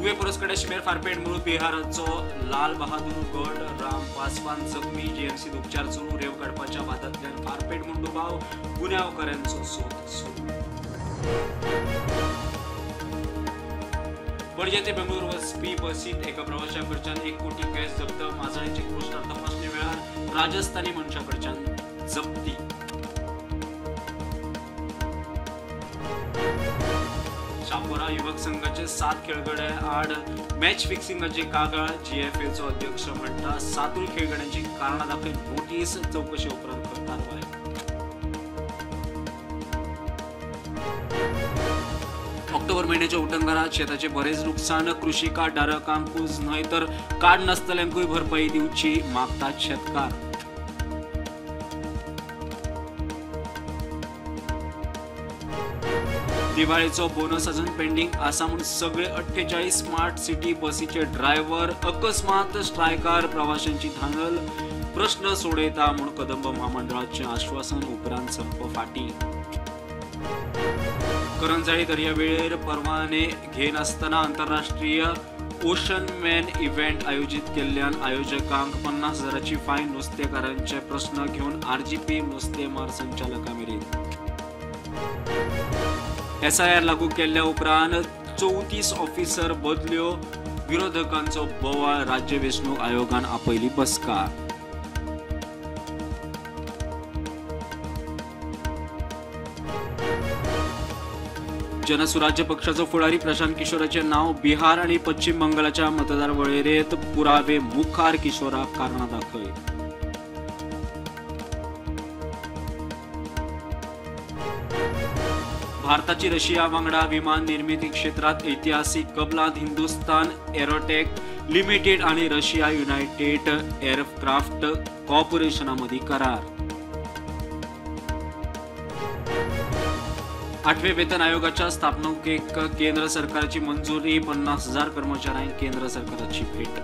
तुवे परसकडे शिमेर फारपेट मुळू बिहारचो लाल बहादूर गड राम पासवान जखमी जीएमसीत उपचार सुरू रेव काडपाच्या वादांतल्यान फारपेट म्हूण दुबाव गुन्यांवकारांचो सोद सुरू पणजे ते बेंगळूर वचपी बसीत एका प्रवाशा कडच्यान 1 कोटी कॅश जप्त माजळेची पोस्टार तपासणी वेळार राजस्थानी मनशा कडच्यान जप्ती शापोरा युवक संघाचे 7 खेळगडे आड मॅच फिक्सिंगाची कागाळ जीएफएचो अध्यक्ष म्हणटा 7 खेळगड्यांची कारणां दाखल नोटीस चौकशी उपरांत कारवाय ऑक्टोबर महिन्याच्या उटंगरात शेताचे बरेच नुकसान कृषी कार्ड धारकांकूच न्हय तर कार्ड नासतल्यांकूय भरपाई दिवची मागतात शेतकार दिवाळीचो बोनस अजून पेंडिंग आसा म्हूण सगळे 48 स्मार्ट सिटी बसीचे ड्रायव्हर अकस्मात स्ट्रायकार प्रवाशांची धांदल प्रश्न सोडयता म्हूण कदंब महामंडळाचे आश्वासन उपरांत संप फाटी करंजाळी दर्यावेळेर परवाने घेनासतना आंतरराष्ट्रीय ओशन मॅन इव्हेंट आयोजित केल्ल्यान आयोजकांक 50,000ची फायन नुस्तेकारांचे प्रश्न घेवन आरजीपी नुस्तेमार संचालका मेरेन एसआयआर लागू केल्ल्या उपरांत 34 ऑफिसर बदल्यो विरोधकांचो बोवाळ राज्य वेंचणूक आयोगान आपयली बसका जनसुराज्य पक्षाचो फुडारी प्रशांत किशोराचे नाव बिहार आणि पश्चिम बंगालच्या मतदार वळेरेंत पुरावे मुखार किशोराक कारणां दाखय भारताची रशिया वांगडा विमान निर्मिती क्षेत्रात ऐतिहासिक कबलात हिंदुस्तान एरोटेक लिमिटेड आणि रशिया युनायटेड एअरक्राफ्ट कॉर्पोरेशनामधी करार 8वे वेतन आयोगाच्या स्थापनेक केंद्र सरकारची मंजुरी 50,000 कर्मचाऱ्यांक केंद्र सरकाराची भेट